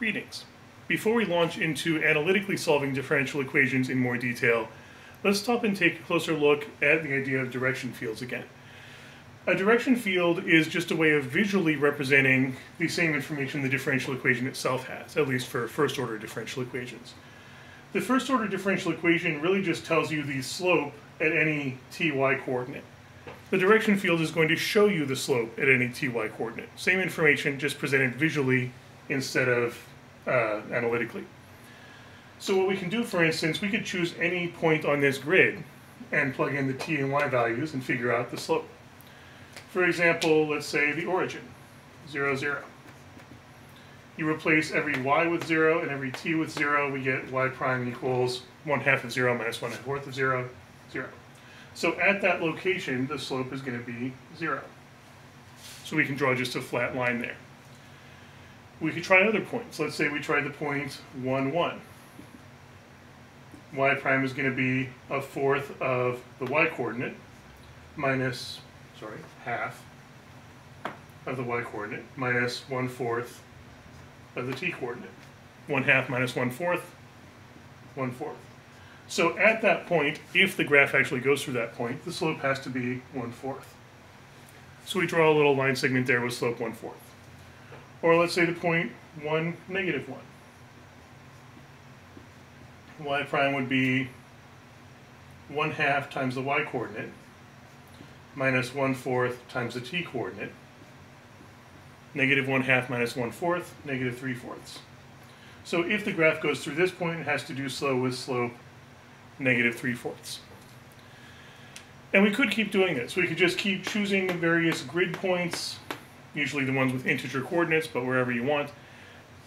Greetings. Before we launch into analytically solving differential equations in more detail, let's stop and take a closer look at the idea of direction fields again. A direction field is just a way of visually representing the same information the differential equation itself has, at least for first order differential equations. The first order differential equation really just tells you the slope at any ty coordinate. The direction field is going to show you the slope at any ty coordinate. Same information, just presented visually instead of analytically. So what we can do, for instance, we could choose any point on this grid and plug in the t and y values and figure out the slope. For example, let's say the origin, 0, 0. You replace every y with 0 and every t with 0, we get y prime equals 1/2 of 0 minus 1/4 of 0, 0. So at that location, the slope is going to be 0. So we can draw just a flat line there. We could try other points. Let's say we try the point 1, 1. Y prime is going to be 1/4 of the y coordinate minus, half of the y coordinate minus 1/4 of the t coordinate. 1/2 minus 1/4, 1/4. So at that point, if the graph actually goes through that point, the slope has to be 1/4. So we draw a little line segment there with slope 1/4. Or let's say the point 1, -1. Y prime would be 1/2 times the y coordinate minus 1/4 times the t coordinate. -1/2 minus 1/4, -3/4. So if the graph goes through this point, it has to do so with slope -3/4. And we could keep doing this. We could just keep choosing the various grid points, usually the ones with integer coordinates, but wherever you want,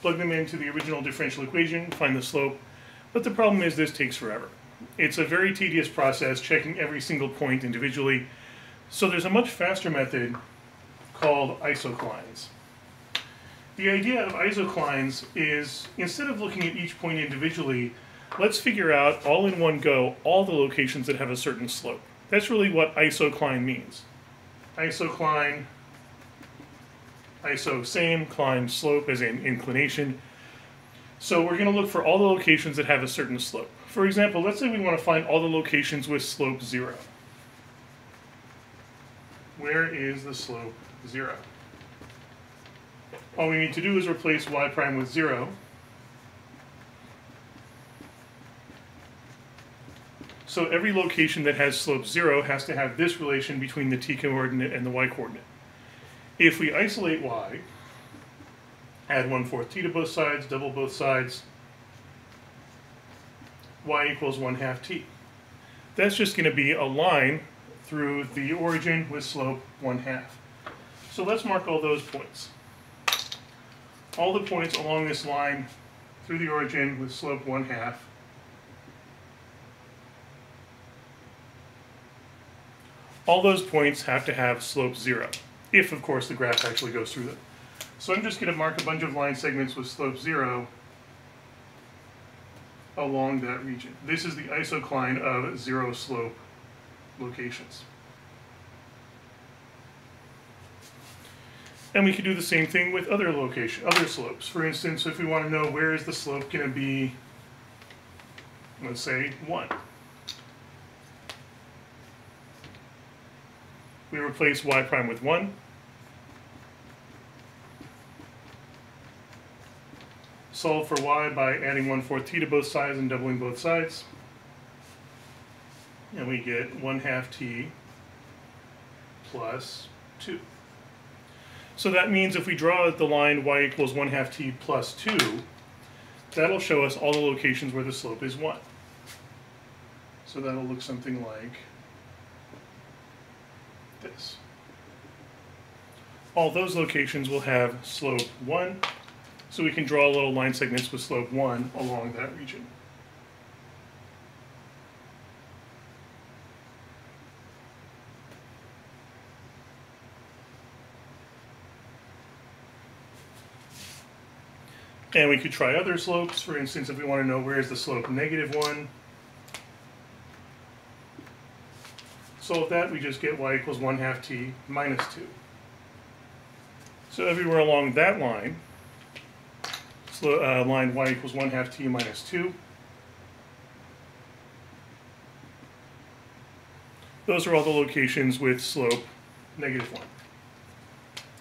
plug them into the original differential equation, find the slope. But the problem is this takes forever. It's a very tedious process, checking every single point individually. So there's a much faster method called isoclines. The idea of isoclines is, instead of looking at each point individually, let's figure out all in one go all the locations that have a certain slope. That's really what isocline means. Isocline, iso same, cline slope as in inclination. So we're going to look for all the locations that have a certain slope. For example, let's say we want to find all the locations with slope 0. Where is the slope 0? All we need to do is replace y prime with 0. So every location that has slope 0 has to have this relation between the t coordinate and the y coordinate. If we isolate y, add 1/4 t to both sides, double both sides, y equals 1/2 t. That's just going to be a line through the origin with slope 1/2. So let's mark all those points. All the points along this line through the origin with slope 1/2. All those points have to have slope 0, if of course the graph actually goes through them. So I'm just going to mark a bunch of line segments with slope 0 along that region. This is the isocline of 0 slope locations. And we could do the same thing with other slopes. For instance, if we want to know where is the slope going to be, let's say 1. We replace y prime with 1. Solve for y by adding 1/4 t to both sides and doubling both sides. And we get 1/2 t plus 2. So that means if we draw the line y equals 1/2 t plus 2, that'll show us all the locations where the slope is 1. So that'll look something like this. All those locations will have slope 1, so we can draw little line segments with slope 1 along that region. And we could try other slopes. For instance, if we want to know where is the slope -1, solve that, we just get y equals 1/2 t minus 2. So everywhere along that line, line y equals 1/2 t minus 2. Those are all the locations with slope -1.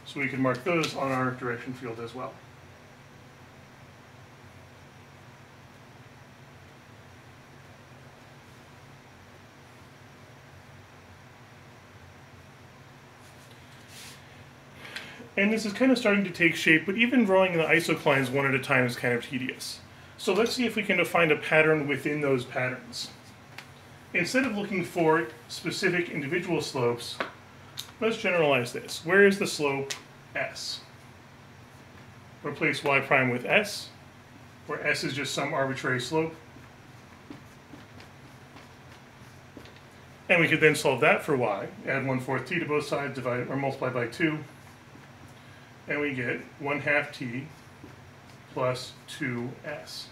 So we can mark those on our direction field as well. And this is kind of starting to take shape, but even drawing the isoclines one at a time is kind of tedious. So let's see if we can find a pattern within those patterns. Instead of looking for specific individual slopes, let's generalize this. Where is the slope s? Replace y prime with s, where s is just some arbitrary slope. And we could then solve that for y. Add 1/4 t to both sides, divide or multiply by 2. And we get 1/2 t plus 2s.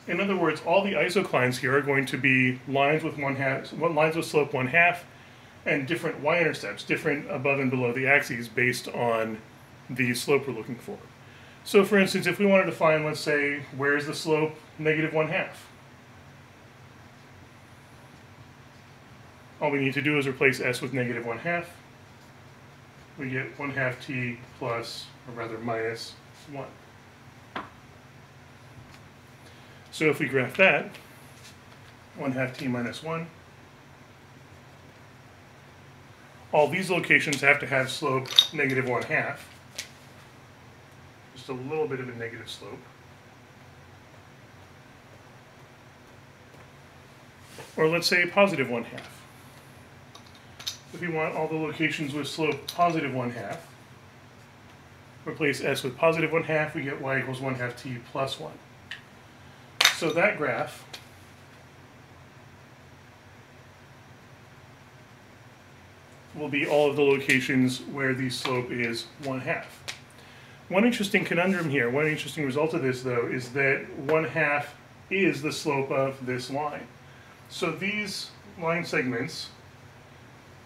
In other words, all the isoclines here are going to be lines with slope 1/2 and different y-intercepts, different above and below the axes based on the slope we're looking for. So for instance, if we wanted to find, let's say, where is the slope -1/2? All we need to do is replace s with -1/2. We get 1/2 t plus, or rather minus 1. So if we graph that, 1/2 t minus 1, all these locations have to have slope -1/2, just a little bit of a negative slope. Or let's say +1/2. If we want all the locations with slope +1/2, replace s with +1/2, we get y equals 1/2 t plus 1. So that graph will be all of the locations where the slope is 1/2. One interesting conundrum here, one interesting result of this though, is that 1/2 is the slope of this line. So these line segments,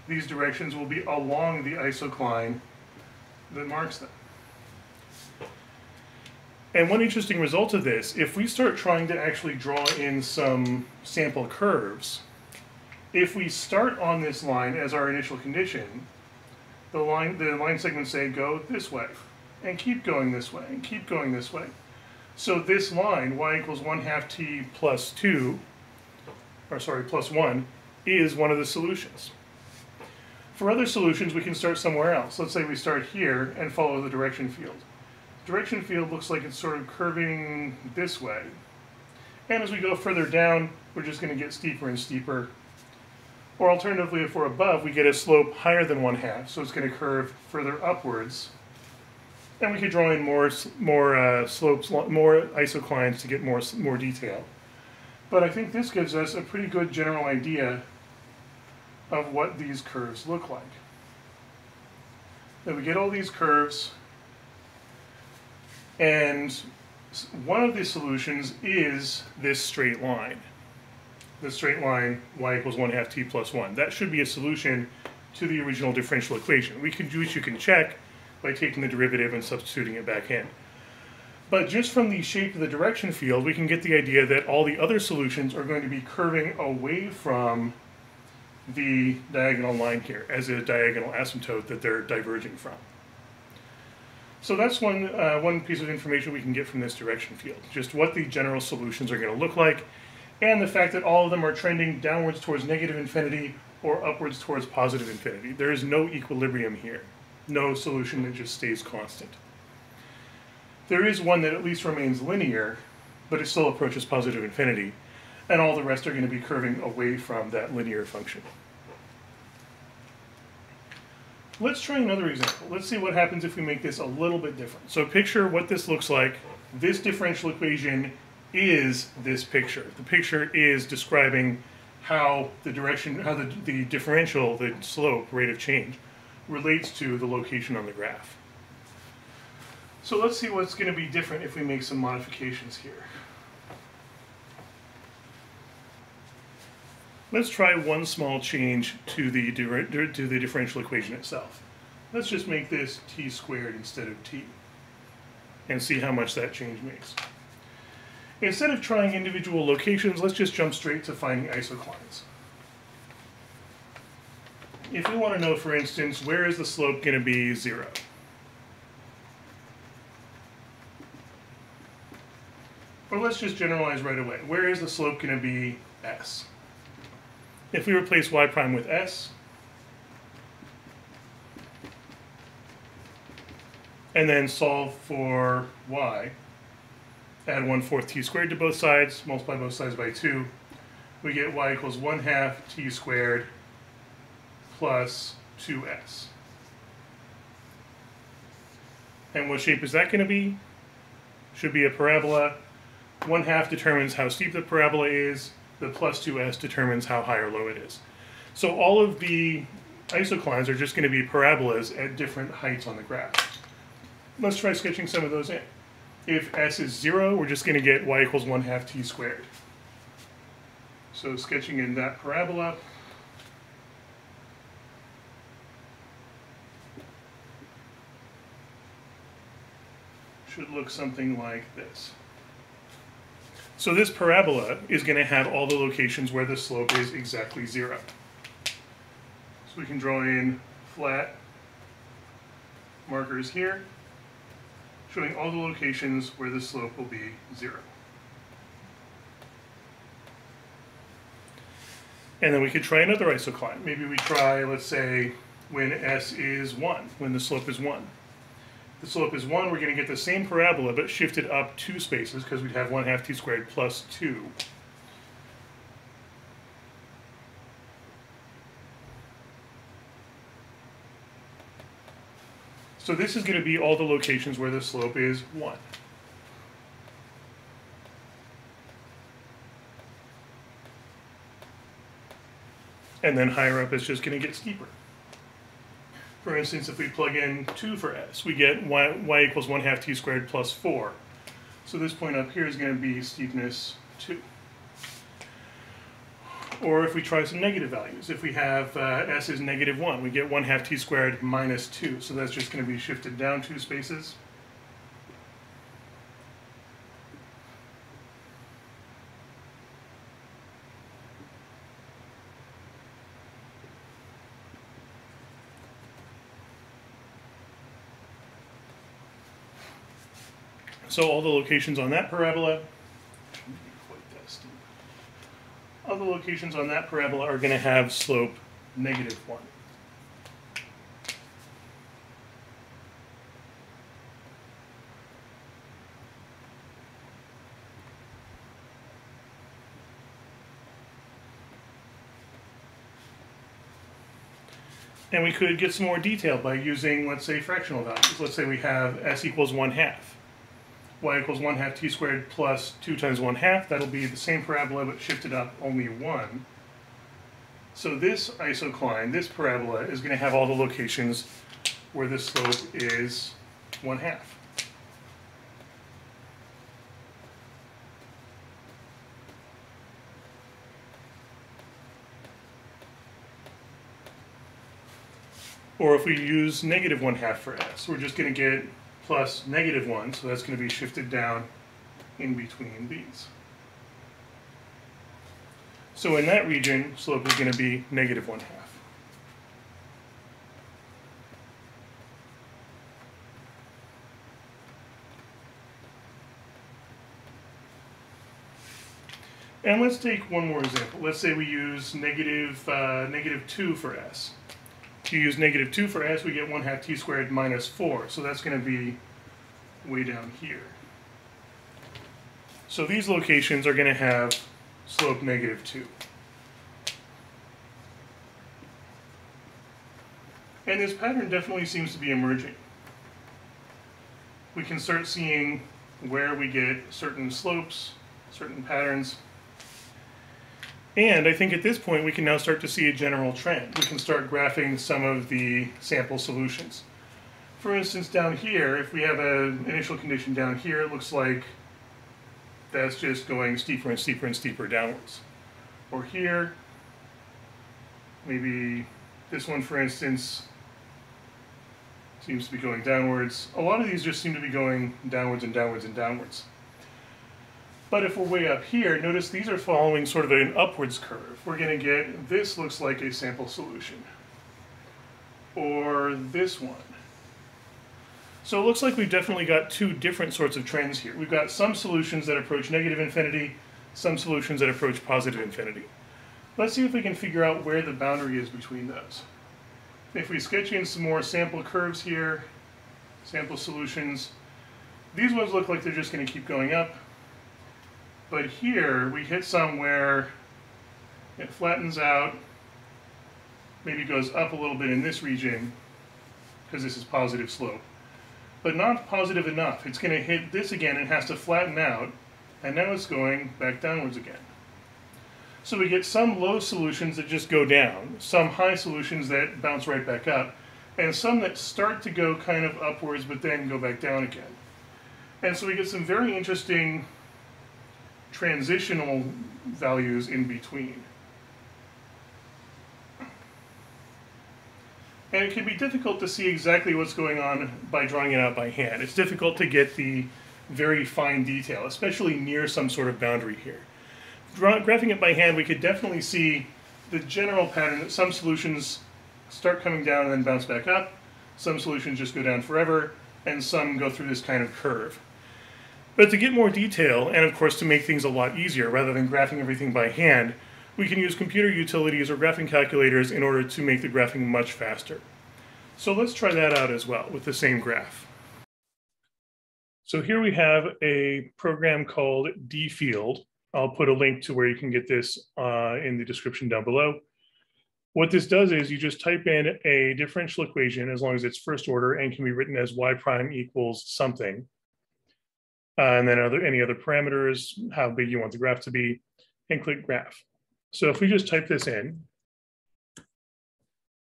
these directions will be along the isocline that marks them. And one interesting result of this, if we start trying to actually draw in some sample curves, if we start on this line as our initial condition, the line segments say go this way, and keep going this way, and keep going this way. So this line, y equals 1/2 t plus 2, or sorry, plus 1, is one of the solutions. For other solutions, we can start somewhere else. Let's say we start here and follow the direction field. Direction field looks like it's sort of curving this way. And as we go further down, we're just going to get steeper and steeper. Or alternatively, if we're above, we get a slope higher than 1/2, so it's going to curve further upwards. And we could draw in more slopes, more isoclines to get more detail. But I think this gives us a pretty good general idea of what these curves look like. Then we get all these curves, and one of the solutions is this straight line. The straight line, y equals 1/2 t plus 1. That should be a solution to the original differential equation. Which you can check by taking the derivative and substituting it back in. But just from the shape of the direction field, we can get the idea that all the other solutions are going to be curving away from the diagonal line here as a diagonal asymptote that they're diverging from. So that's one piece of information we can get from this direction field, just what the general solutions are going to look like, and the fact that all of them are trending downwards towards -infinity or upwards towards +infinity. There is no equilibrium here, no solution that just stays constant. There is one that at least remains linear, but it still approaches +infinity, and all the rest are going to be curving away from that linear function. Let's try another example. Let's see what happens if we make this a little bit different. So picture what this looks like. This differential equation is this picture. The picture is describing how the differential, the slope, rate of change, relates to the location on the graph. So let's see what's going to be different if we make some modifications here. Let's try one small change to the differential equation itself. Let's just make this t squared instead of t. and see how much that change makes. Instead of trying individual locations, let's just jump straight to finding isoclines. If we want to know, for instance, where is the slope going to be 0? Or let's just generalize right away. Where is the slope going to be s? If we replace y prime with s, and then solve for y, add 1/4 t squared to both sides, multiply both sides by 2, we get y equals 1/2 t squared plus 2s. And what shape is that going to be? Should be a parabola. 1/2 determines how steep the parabola is. The plus 2s determines how high or low it is. So all of the isoclines are just going to be parabolas at different heights on the graph. Let's try sketching some of those in. If s is 0, we're just going to get y equals 1/2 t squared. So sketching in that parabola, should look something like this. So this parabola is going to have all the locations where the slope is exactly 0. So we can draw in flat markers here, showing all the locations where the slope will be 0. And then we could try another isocline. Maybe we try, let's say, when s is 1, when the slope is 1. The slope is 1, we're going to get the same parabola, but shifted up 2 spaces, because we'd have 1/2 t squared plus 2. So this is going to be all the locations where the slope is 1. And then higher up it's just going to get steeper. For instance, if we plug in 2 for s, we get y equals 1/2 t squared plus 4. So this point up here is going to be steepness 2. Or if we try some negative values, if we have s is -1, we get 1/2 t squared minus 2. So that's just going to be shifted down 2 spaces. So all the locations on that parabola, all the locations on that parabola are going to have slope -1. And we could get some more detail by using, let's say, fractional values. Let's say we have s equals 1/2. Y equals 1/2 t squared plus 2 times 1/2. That'll be the same parabola, but shifted up only 1. So this isocline, this parabola, is going to have all the locations where the slope is 1/2. Or if we use -1/2 for s, we're just going to get plus -1, so that's going to be shifted down in between these. So in that region, slope is going to be -1/2. And let's take one more example. Let's say we use -2 for s. If you use -2 for s, we get 1/2 t squared minus 4. So that's going to be way down here. So these locations are going to have slope -2. And this pattern definitely seems to be emerging. We can start seeing where we get certain slopes, certain patterns. And I think at this point we can now start to see a general trend. We can start graphing some of the sample solutions. For instance, down here, if we have an initial condition down here, it looks like that's just going steeper and steeper and steeper downwards. Or here, maybe this one, for instance, seems to be going downwards. A lot of these just seem to be going downwards and downwards and downwards. But if we're way up here, notice these are following sort of an upwards curve. We're going to get, this looks like a sample solution. Or this one. So it looks like we've definitely got two different sorts of trends here. We've got some solutions that approach negative infinity, some solutions that approach positive infinity. Let's see if we can figure out where the boundary is between those. If we sketch in some more sample curves here, sample solutions, these ones look like they're just going to keep going up. But here we hit somewhere, it flattens out, maybe goes up a little bit in this region, because this is positive slope. But not positive enough. It's going to hit this again and has to flatten out, and now it's going back downwards again. So we get some low solutions that just go down, some high solutions that bounce right back up, and some that start to go kind of upwards but then go back down again. And so we get some very interesting transitional values in between. And it can be difficult to see exactly what's going on by drawing it out by hand. It's difficult to get the very fine detail, especially near some sort of boundary here. Graphing it by hand, we could definitely see the general pattern that some solutions start coming down and then bounce back up, some solutions just go down forever, and some go through this kind of curve. But to get more detail, and of course to make things a lot easier, rather than graphing everything by hand, we can use computer utilities or graphing calculators in order to make the graphing much faster. So let's try that out as well with the same graph. So here we have a program called DField. I'll put a link to where you can get this in the description down below. What this does is you just type in a differential equation, as long as it's first order and can be written as y prime equals something. And then any other parameters, how big you want the graph to be, and click graph. So if we just type this in,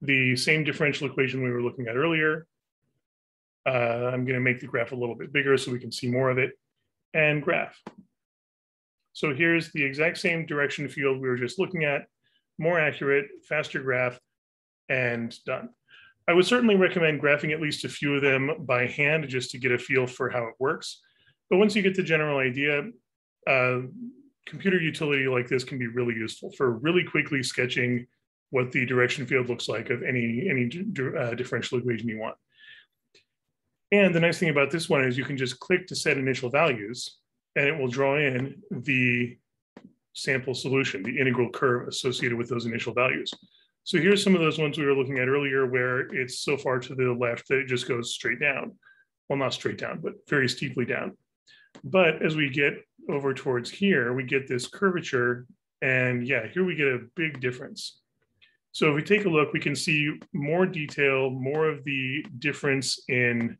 the same differential equation we were looking at earlier, I'm going to make the graph a little bit bigger so we can see more of it, and graph. So here's the exact same direction field we were just looking at, more accurate, faster graph, and done. I would certainly recommend graphing at least a few of them by hand just to get a feel for how it works. But once you get the general idea, computer utility like this can be really useful for really quickly sketching what the direction field looks like of any differential equation you want. And the nice thing about this one is you can just click to set initial values, and it will draw in the sample solution, the integral curve associated with those initial values. So here's some of those ones we were looking at earlier where it's so far to the left that it just goes straight down. Well, not straight down, but very steeply down. But as we get over towards here, we get this curvature, and yeah, here we get a big difference. So if we take a look, we can see more detail, more of the difference in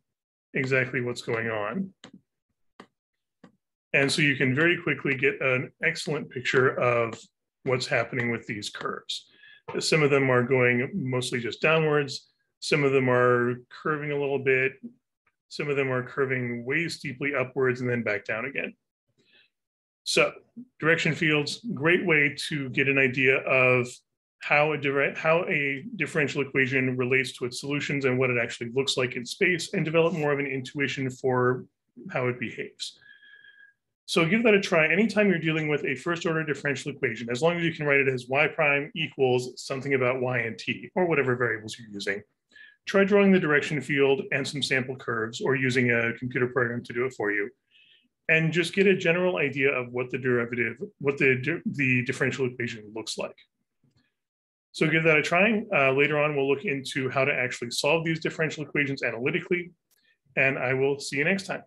exactly what's going on. And so you can very quickly get an excellent picture of what's happening with these curves. Some of them are going mostly just downwards. Some of them are curving a little bit. Some of them are curving way steeply upwards and then back down again. So direction fields, great way to get an idea of how a differential equation relates to its solutions and what it actually looks like in space, and develop more of an intuition for how it behaves. So give that a try anytime you're dealing with a first order differential equation, as long as you can write it as y prime equals something about y and t, or whatever variables you're using. Try drawing the direction field and some sample curves, or using a computer program to do it for you, and just get a general idea of what the the differential equation looks like. So give that a try. Later on, we'll look into how to actually solve these differential equations analytically, and I will see you next time.